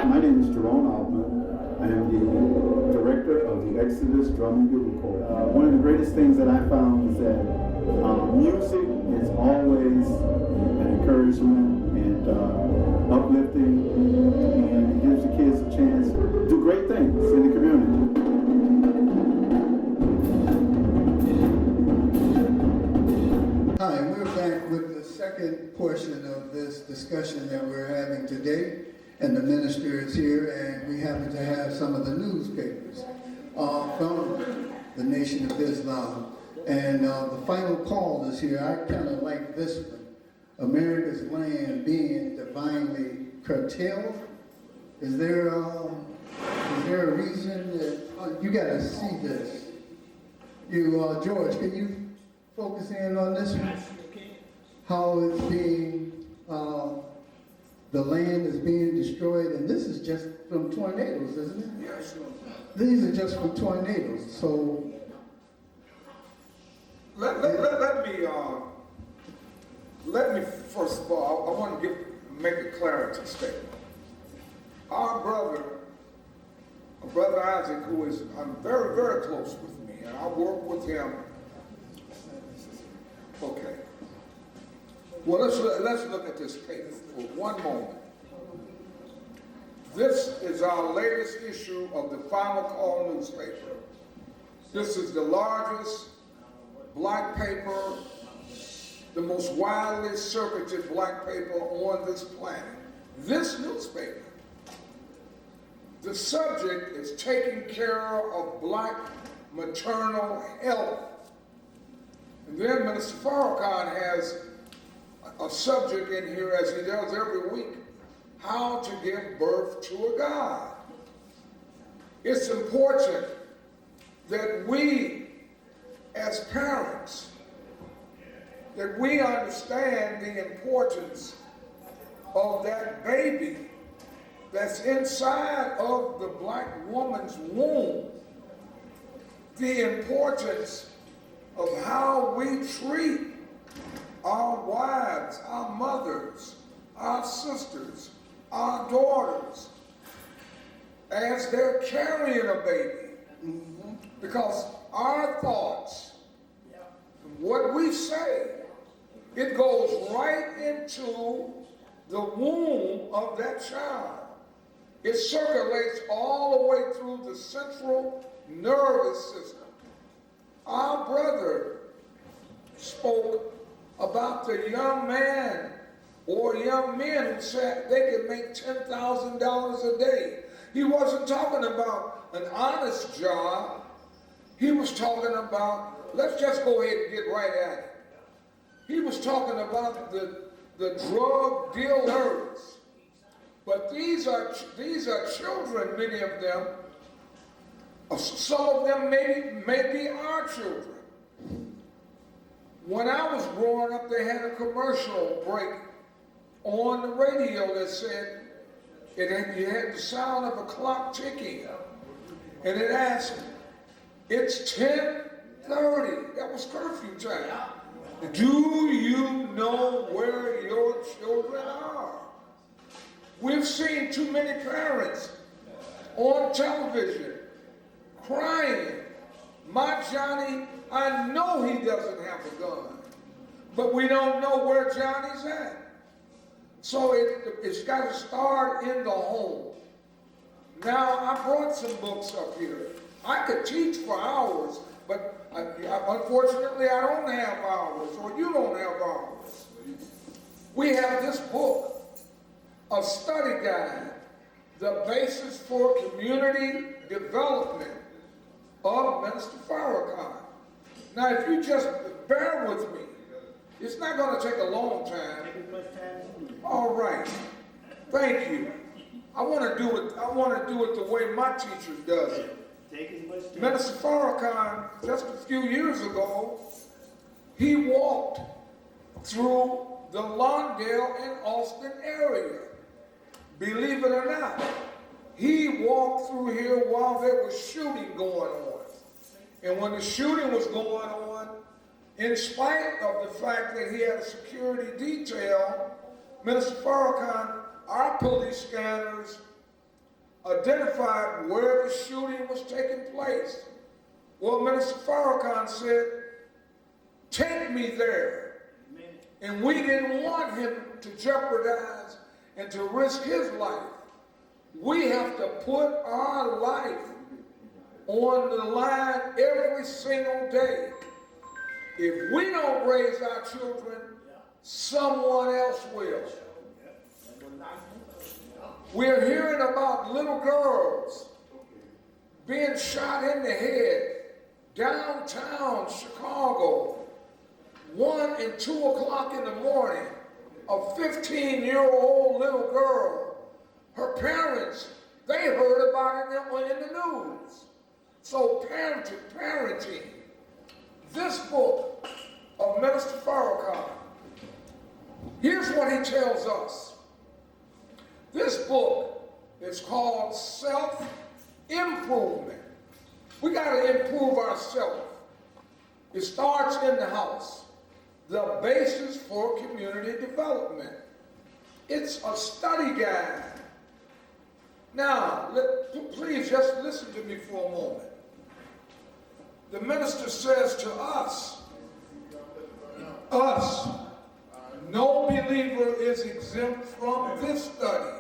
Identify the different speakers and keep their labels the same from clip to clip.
Speaker 1: My name is Jerome Altman. I am the director of the Exodus Drum and Bugle Corps. One of the greatest things that I found is that music is always an encouragement and uplifting, and it gives the kids a chance to do great things in the community.
Speaker 2: Hi, we're back with the second portion of this discussion that we're having today. And the minister is here, and we happen to have some of the newspapers from the Nation of Islam. And the final call is here. I kind of like this one. America's land being divinely curtailed. Is there a reason that you got to see this? You, George, can you focus in on this one? How it's being the land is being destroyed, and this is just from tornadoes, isn't it?
Speaker 3: Yes.
Speaker 2: These are just from tornadoes. So
Speaker 3: let me first of all, I want to make a clarity statement. Our brother Isaac, who is very, very close with me, and I work with him. Okay. Well, let's look at this paper for one moment. This is our latest issue of the Final Call newspaper. This is the largest black paper, the most widely circulated black paper on this planet. This newspaper, the subject is taking care of black maternal health. And then Minister Farrakhan has a subject in here, as he does every week, how to give birth to a God. It's important that we, as parents, that we understand the importance of that baby that's inside of the black woman's womb, the importance of how we treat our wives, our mothers, our sisters, our daughters, as they're carrying a baby. Mm-hmm. Because our thoughts, what we say, it goes right into the womb of that child. It circulates all the way through the central nervous system. Our brother spoke about the young man or young men who said they could make $10,000 a day. He wasn't talking about an honest job. He was talking about, let's just go ahead and get right at it. He was talking about the drug dealers. But these are children, many of them. Some of them may be our children. When I was growing up, they had a commercial break on the radio that said, you had the sound of a clock ticking. And it asked, it's 10:30. That was curfew time. Do you know where your children are? We've seen too many parents on television crying. My Johnny, I know he doesn't have a gun, but we don't know where Johnny's at. So it's got to start in the home. Now, I brought some books up here. I could teach for hours, but unfortunately I don't have hours, or you don't have hours. We have this book, a study guide, The Basis for Community Development of Minister Farrakhan. Now, if you just bear with me, it's not going to take a long time. All right. Thank you. I want to do it the way my teacher does it. Minister Farrakhan, just a few years ago, he walked through the Lawndale and Austin area. Believe it or not, he walked through here while there was shooting going on. And when the shooting was going on, in spite of the fact that he had a security detail, Minister Farrakhan, our police scanners identified where the shooting was taking place. Well, Minister Farrakhan said, take me there. And we didn't want him to jeopardize and to risk his life. We have to put our life on the line every single day. If we don't raise our children, someone else will. We're hearing about little girls being shot in the head downtown Chicago, 1 and 2 o'clock in the morning. A 15-year-old little girl, her parents, they heard about it in the news. So parenting, this book of Minister Farrakhan, here's what he tells us. This book is called Self-Improvement. We got to improve ourselves. It starts in the house. The Basis for Community Development. It's a study guide. Now, please just listen to me for a moment. The minister says to us, no believer is exempt from this study.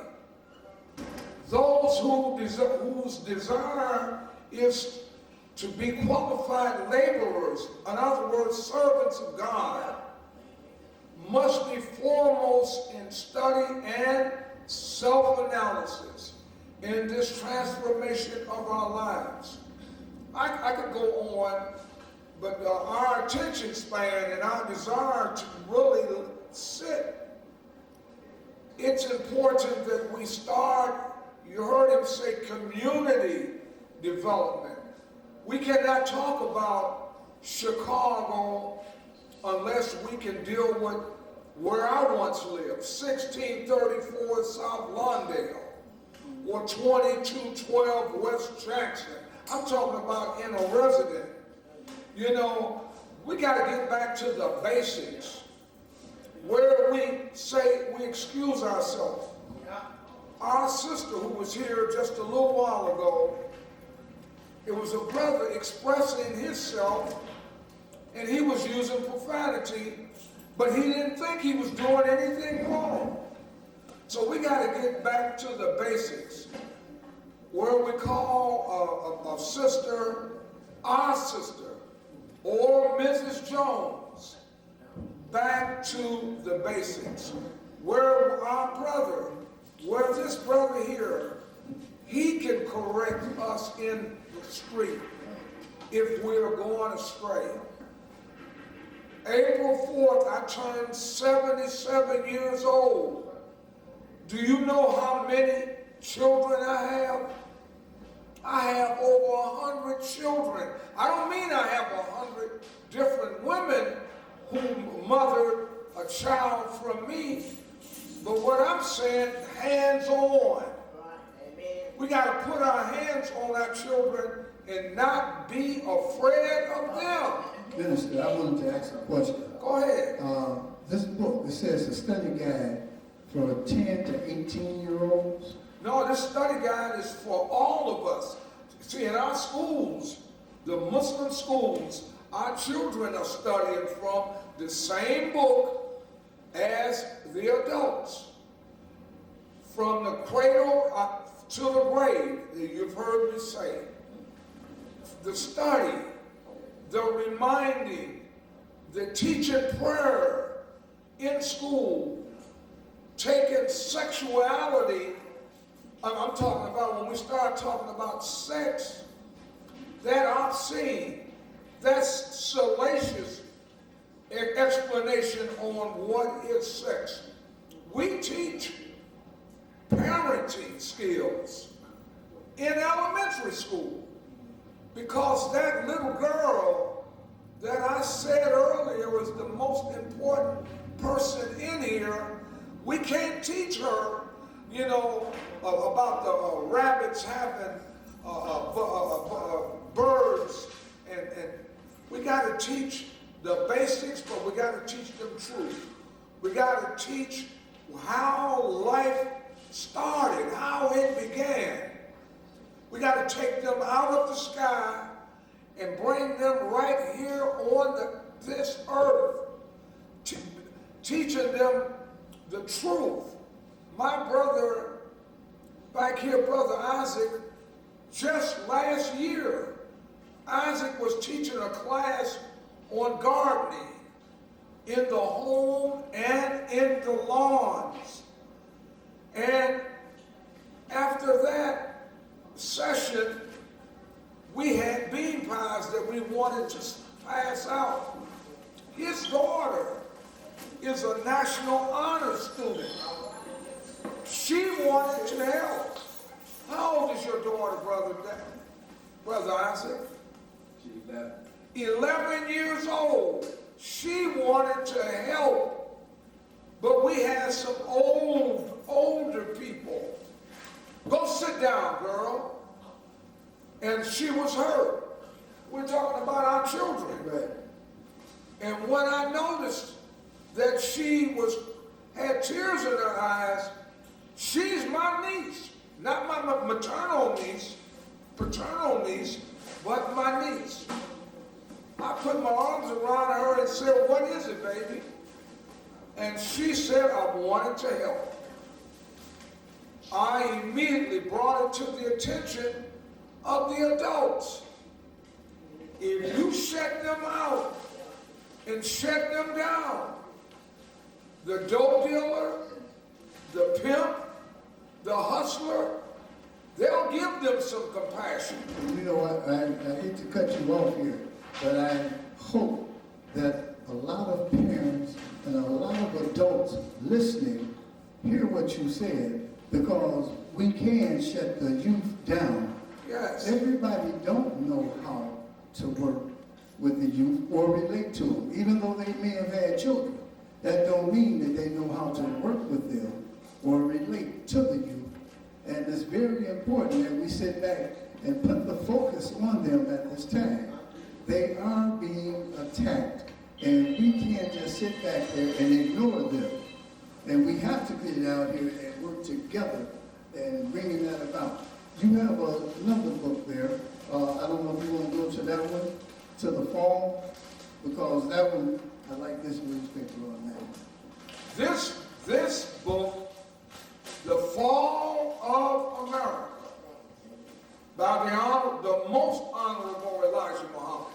Speaker 3: Those whose desire is to be qualified laborers, in other words, servants of God, must be foremost in study and self-analysis in this transformation of our lives. I could go on, but our attention span and our desire to really sit, it's important that we start, you heard him say community development. We cannot talk about Chicago unless we can deal with where I once lived, 1634 South Lawndale, or 2212 West Jackson. I'm talking about in a resident. You know, we got to get back to the basics, where we say we excuse ourselves. Our sister who was here just a little while ago, it was a brother expressing himself, and he was using profanity, but he didn't think he was doing anything wrong. So we got to get back to the basics, where we call a sister our sister, or Mrs. Jones, back to the basics. Where our brother, where this brother here, he can correct us in the street if we're going astray. April 4th, I turned 77 years old. Do you know how many children I have? I have over 100 children. I don't mean I have 100 different women who mothered a child from me, but what I'm saying, hands-on. We got to put our hands on our children and not be afraid of them.
Speaker 2: Minister, I wanted to ask a question.
Speaker 3: Go ahead.
Speaker 2: This book, it says a study guide for 10 to 18-year-olds.
Speaker 3: No, this study guide is for all of us. See, in our schools, the Muslim schools, our children are studying from the same book as the adults. From the cradle to the grave, you've heard me say. The study, the reminding, the teaching prayer in school, make sexuality, I'm talking about when we start talking about sex, that obscene, that's salacious explanation on what is sex. We teach parenting skills in elementary school because that little girl that I said earlier was the most important person in here. We can't teach her, you know, about the rabbits having birds, and we got to teach the basics, but we got to teach them truth. We got to teach how life started, how it began. We got to take them out of the sky and bring them right here on this earth, teaching them the truth. My brother, back here, Brother Isaac, just last year, Isaac was teaching a class on gardening in the home and in the lawns. And after that session, we had bean pies that we wanted to pass out. His daughter is a National Honor student. She wanted to help. How old is your daughter, Brother Isaac?
Speaker 4: She's 11.
Speaker 3: 11 years old. She wanted to help, but we had some older people. Go sit down, girl. And she was hurt. We're talking about our children.
Speaker 2: Right.
Speaker 3: And when I noticed that she had tears in her eyes, she's my niece, not my maternal niece, paternal niece, but my niece. I put my arms around her and said, "What is it, baby?" And she said, "I wanted to help." I immediately brought it to the attention of the adults. If you shut them out and shut them down, the dope dealer, the pimp, the hustler, they'll give them some compassion.
Speaker 2: You know what, I hate to cut you off here, but I hope that a lot of parents and a lot of adults listening hear what you said, because we can shut the youth down.
Speaker 3: Yes.
Speaker 2: Everybody don't know how to work with the youth or relate to them, even though they may have had children. That don't mean that they know how to work with them or relate to the youth. And it's very important that we sit back and put the focus on them at this time. They are being attacked, and we can't just sit back there and ignore them. And we have to get out here and work together and bringing that about. You have another book there. I don't know if you want to go to that one, to the fall, because that one, I like this newspaper on that.
Speaker 3: This book, The Fall of America, by the most honorable Elijah Muhammad.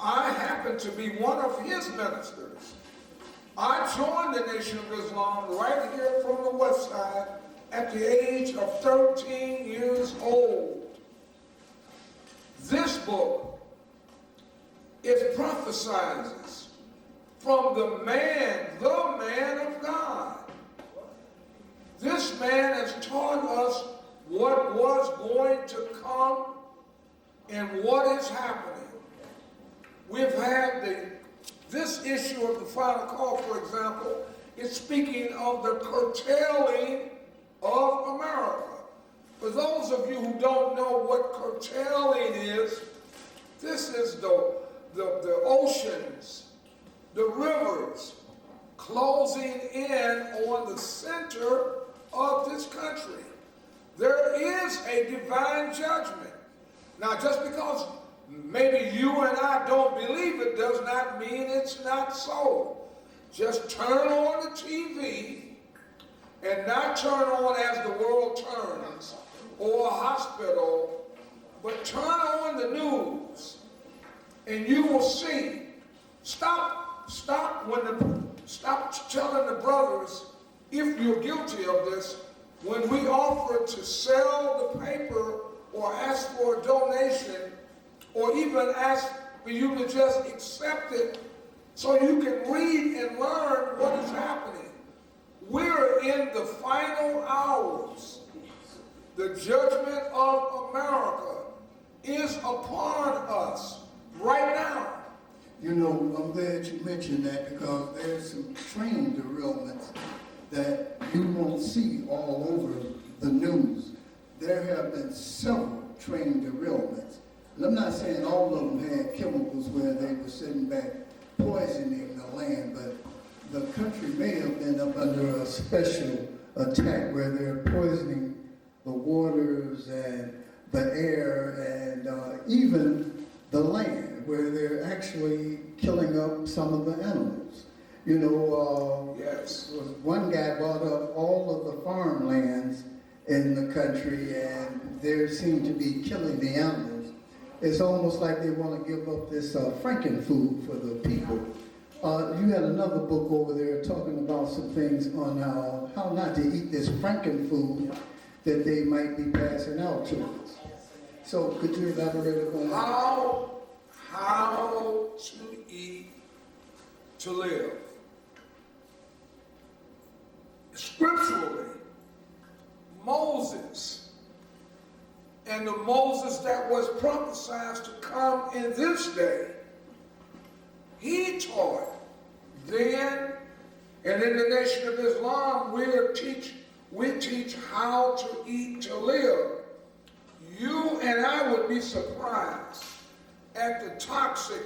Speaker 3: I happen to be one of his ministers. I joined the Nation of Islam right here from the West Side at the age of 13 years old. This book, it prophesizes from the man of God. This man has taught us what was going to come and what is happening. We've had this issue of the Final Call, for example, is speaking of the curtailing of America. For those of you who don't know what curtailing is, this is the oceans, the rivers closing in on the center of this country. There is a divine judgment. Now, just because maybe you and I don't believe it does not mean it's not so. Just turn on the TV, and not turn on as the world turns, or a hospital, but turn on the news, and you will see. Stop telling the brothers if you're guilty of this, when we offer to sell the paper or ask for a donation or even ask for you to just accept it so you can read and learn what is happening. We're in the final hours. The judgment of America is upon us right now.
Speaker 2: You know, I'm glad you mentioned that because there's some train derailments that you won't see all over the news. There have been several train derailments. And I'm not saying all of them had chemicals where they were sitting back poisoning the land, but the country may have been up under a special attack where they're poisoning the waters and the air and even the land, where they're actually killing up some of the animals. You know,
Speaker 3: Yes.
Speaker 2: one guy bought up all of the farmlands in the country and they seem to be killing the animals. It's almost like they want to give up this frankenfood for the people. You had another book over there talking about some things on how not to eat this frankenfood that they might be passing out to us. So could you elaborate upon that?
Speaker 3: How to eat to live. Scripturally, Moses and the Moses that was prophesied to come in this day, he taught then, and in the Nation of Islam, we teach how to eat to live. You and I would be surprised at the toxic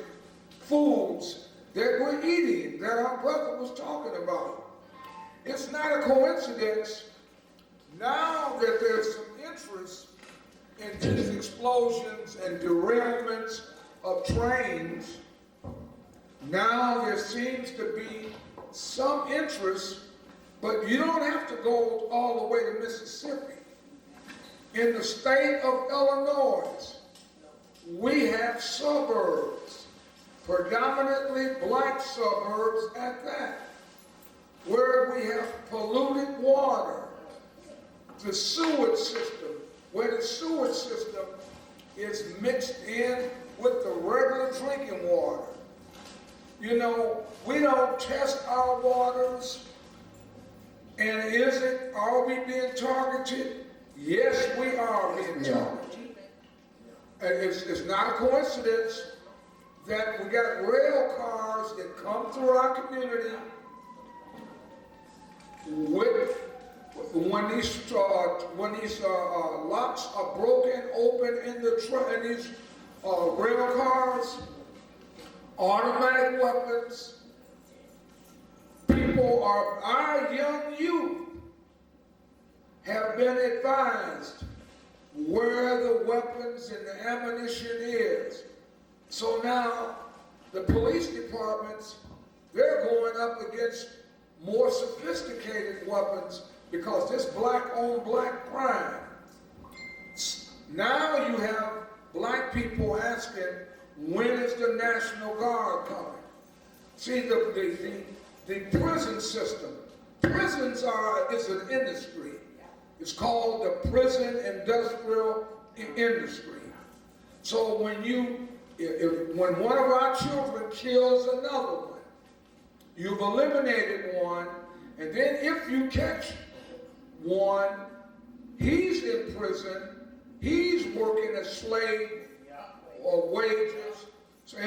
Speaker 3: foods that we're eating, that our brother was talking about. It's not a coincidence now that there's some interest in these explosions and derailments of trains. Now there seems to be some interest, but you don't have to go all the way to Mississippi. In the state of Illinois, we have suburbs, predominantly black suburbs at that, where we have polluted water, the sewage system, where the sewage system is mixed in with the regular drinking water. You know, we don't test our waters, and are we being targeted? Yes, we are being targeted. And it's not a coincidence that we got rail cars that come through our community when these locks are broken open in these rail cars, automatic weapons. Our young youth have been advised where the weapons and the ammunition is. So now the police departments, they're going up against more sophisticated weapons because this black on black crime. Now you have black people asking, when is the National Guard coming? See, the prison system, prisons is an industry. It's called the prison industrial industry. So when one of our children kills another one, you've eliminated one, and then if you catch one, he's in prison, he's working as slave or wages. So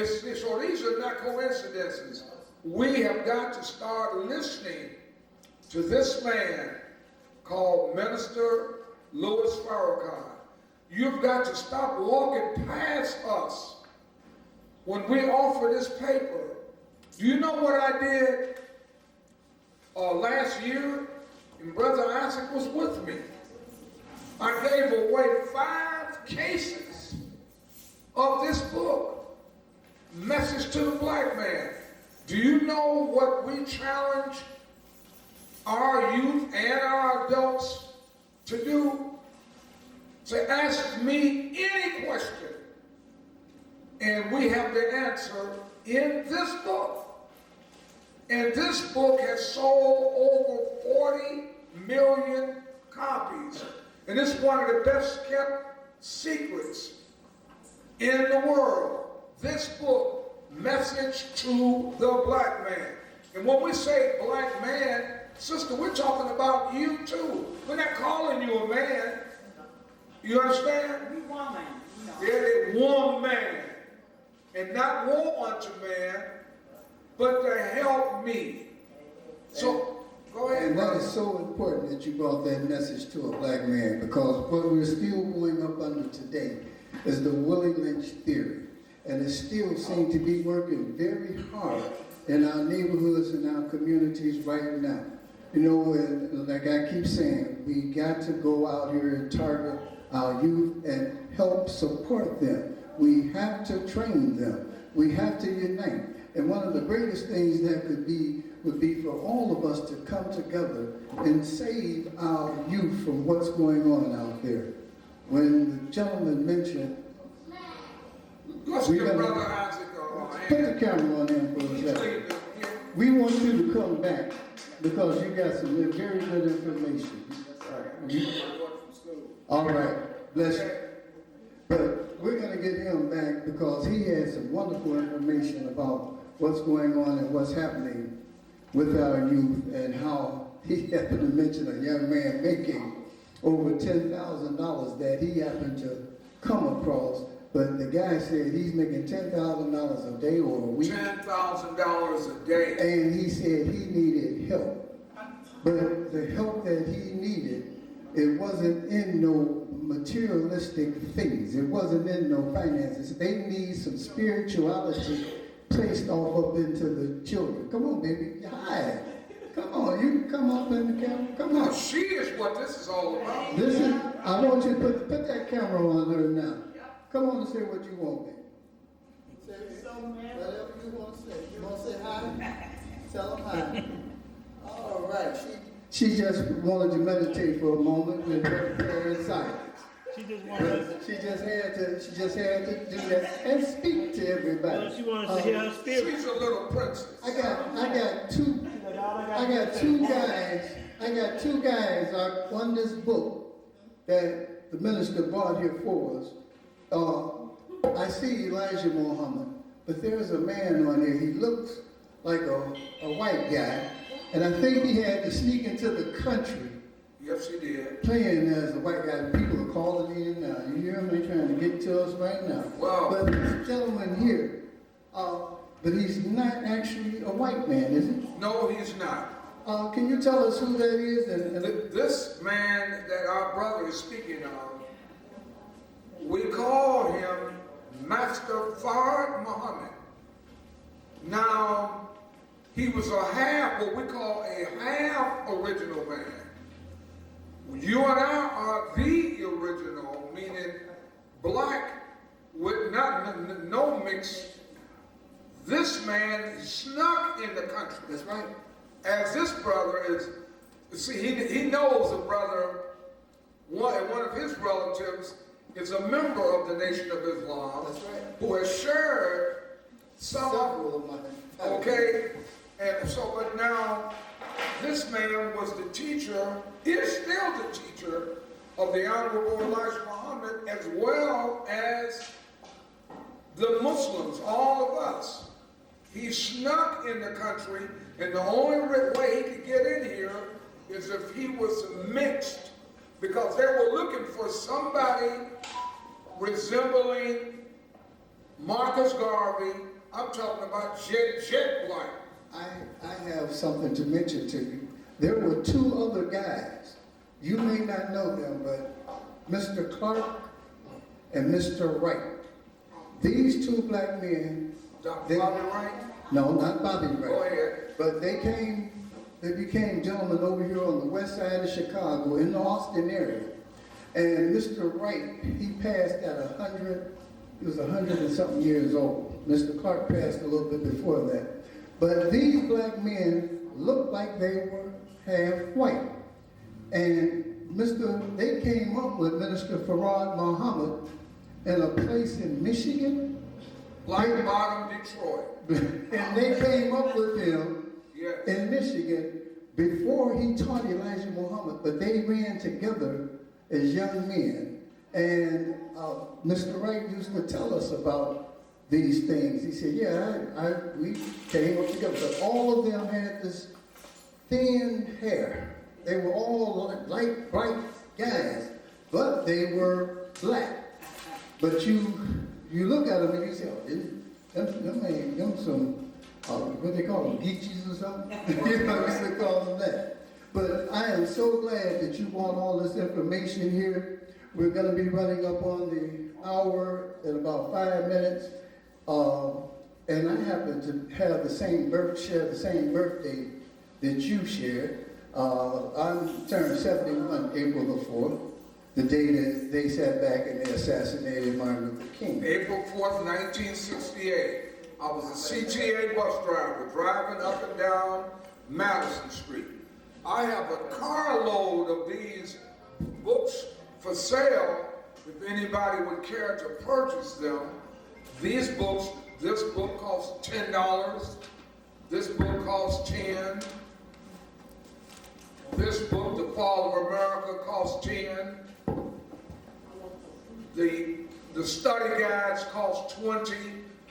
Speaker 3: these are not coincidences. We have got to start listening to this man called Minister Louis Farrakhan. You've got to stop walking past us when we offer this paper. Do you know what I did last year? And Brother Isaac was with me. I gave away 5 cases of this book, Message to the Black Man. Do you know what we challenge our youth and our adults to do? To ask me any question, and we have the answer in this book. And this book has sold over And it's one of the best kept secrets in the world. This book, Message to the Black Man. And when we say black man, sister, we're talking about you too. We're not calling you a man. You understand?
Speaker 4: We woman, you know.
Speaker 3: There is one man. And not woe unto man, but to help me. So, go ahead,
Speaker 2: And that
Speaker 3: brother.
Speaker 2: is so important that you brought that message to a black man, because what we're still going up under today is the Willie Lynch theory. And it still seems to be working very hard in our neighborhoods and our communities right now. You know, and like I keep saying, we got to go out here and target our youth and help support them. We have to train them. We have to unite. And one of the greatest things that would be for all of us to come together and save our youth from what's going on out there. When the gentleman mentioned,
Speaker 3: Let's
Speaker 2: we
Speaker 3: give
Speaker 2: gotta-
Speaker 3: Brother Isaac a
Speaker 2: put the
Speaker 3: hand.
Speaker 2: camera on him for a
Speaker 3: He's
Speaker 2: second.
Speaker 3: leading us here.
Speaker 2: We want you to come back because you got some very good information. All right, bless you. But we're going to get him back because he has some wonderful information about what's going on and what's happening with our youth, and how he happened to mention a young man making over $10,000 that he happened to come across. But the guy said he's making $10,000 a day or a week.
Speaker 3: $10,000 a day.
Speaker 2: And he said he needed help. But the help that he needed, it wasn't in no materialistic things. It wasn't in no finances. They need some spirituality placed off up into the children. Come on, baby. Hi. Come on. You can come up in the camera. Come
Speaker 3: Now,
Speaker 2: on.
Speaker 3: she is what this is all about.
Speaker 2: This is, I want you to put that camera on her now. Come on and say what you want, baby. Say whatever you want to say. You want to say hi? Tell them hi. All right. She just wanted to meditate for a moment with her prayer in silence.
Speaker 5: She just wanted
Speaker 2: But she just had to do that and speak to everybody.
Speaker 5: she wanted to hear her spirit.
Speaker 3: She's a little princess.
Speaker 2: I got two guys on this book that the minister brought here for us. I see Elijah Muhammad, but there's a man on here. He looks like a white guy, and I think he had to sneak into the country
Speaker 3: Yes, she did.
Speaker 2: playing as a white guy. People are calling in now. You hear them? They're trying to get to us right now.
Speaker 3: Wow.
Speaker 2: But this gentleman here, but he's not actually a white man, is he?
Speaker 3: No, he's not.
Speaker 2: Can you tell us who that is?
Speaker 3: This man that our brother is speaking of, we call him Master Fard Muhammad. Now, he was what we call a half original man. You and I are the original, meaning black with no mix. This man snuck in the country.
Speaker 2: That's right.
Speaker 3: As this brother is, see, he knows a brother, one of his relatives is a member of the Nation of Islam.
Speaker 2: That's right.
Speaker 3: Who has shared
Speaker 2: Several of my
Speaker 3: okay, and so, but now, this man was the teacher, is still the teacher of the Honorable Elijah Muhammad, as well as the Muslims, all of us. He snuck in the country, and the only way he could get in here is if he was mixed, because they were looking for somebody resembling Marcus Garvey. I'm talking about jet black.
Speaker 2: I have something to mention to you. There were two other guys. You may not know them, but Mr. Clark and Mr. Wright. These two black men.
Speaker 3: Dr. Bobby Wright?
Speaker 2: No, not Bobby Wright.
Speaker 3: Go ahead.
Speaker 2: But they became gentlemen over here on the west side of Chicago in the Austin area. And Mr. Wright, he passed at 100, he was 100 and something years old. Mr. Clark passed a little bit before that. But these black men looked like they were half white. And they came up with Minister Farad Muhammad in a place in Michigan.
Speaker 3: Black Bottom, Detroit.
Speaker 2: And they came up with him
Speaker 3: Yes.
Speaker 2: in Michigan before he taught Elijah Muhammad, but they ran together as young men. And Mr. Wright used to tell us about these things. He said, yeah, we came up together, but all of them had this thin hair. They were all light, bright guys, but they were black. But you look at them and you say, oh, them some, what they call them, geechies or something? You know, used to call them that. But I am so glad that you want all this information here. We're going to be running up on the hour in about 5 minutes. And I happen to have share the same birthday that you shared. I turned 71 April the 4th, the day that they sat back and they assassinated Martin Luther King.
Speaker 3: April 4th, 1968. I was a CTA bus driver driving up and down Madison Street. I have a carload of these books for sale if anybody would care to purchase them. These books, this book costs $10. This book costs $10. This book, The Fall of America, costs $10. The study guides cost $20.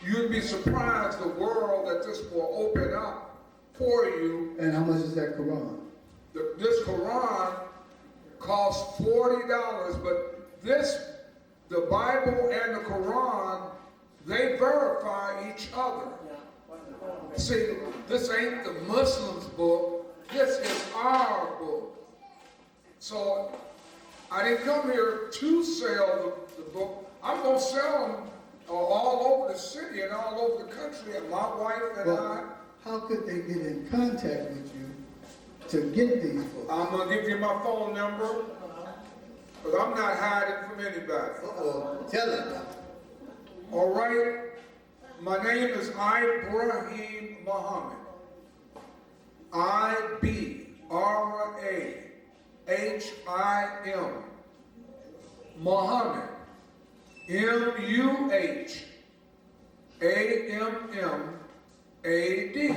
Speaker 3: You'd be surprised the world that this will open up for you.
Speaker 2: And how much is that Quran?
Speaker 3: This Quran costs $40, but the Bible and the Quran, they verify each other. See, this ain't the Muslims' book, this is our book. So I didn't come here to sell the book. I'm going to sell them all over the city and all over the country, and my wife and I.
Speaker 2: How could they get in contact with you to get these books?
Speaker 3: I'm going to give you my phone number, but I'm not hiding from anybody.
Speaker 2: Tell it now.
Speaker 3: All right? My name is Ibrahim Muhammad. I-B-R-A-H-I-M. Muhammad. M-U-H-A-M-M-A-D.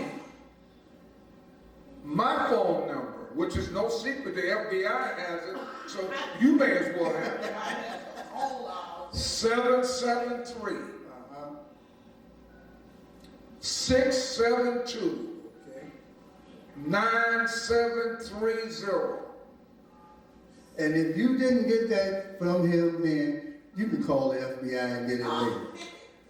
Speaker 3: My phone number, which is no secret, the FBI has it, so you may as well have it. 773 672 9730.
Speaker 2: And if you didn't get that from him, then you can call the FBI and get it later.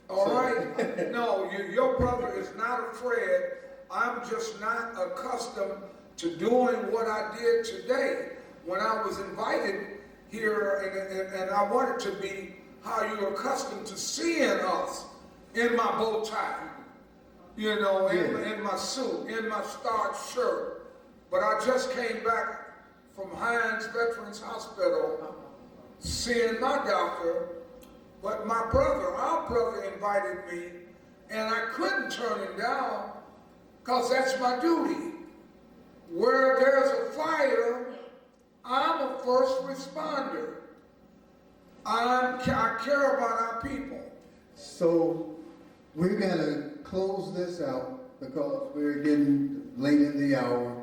Speaker 3: All right? No, your brother is not afraid. I'm just not accustomed to doing what I did today. When I was invited here, and I wanted to be how you're accustomed to seeing us, in my bow tie, you know, in my suit, in my starched shirt. But I just came back from Hines Veterans Hospital seeing my doctor, but our brother invited me, and I couldn't turn him down because that's my duty. Where there's a fire, I'm a first responder. I care about our people.
Speaker 2: So we're going to close this out because we're getting late in the hour.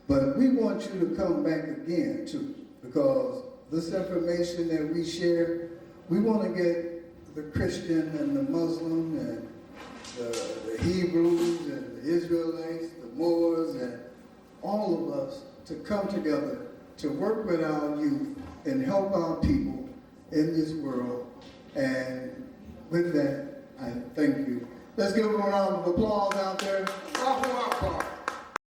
Speaker 2: But we want you to come back again too, because this information that we share, we want to get the Christian and the Muslim and the Hebrews and the Israelites, the Moors, and all of us to come together to work with our youth and help our people in this world. And with that, I thank you. Let's give them a round of applause out there.
Speaker 3: Allahu Akbar.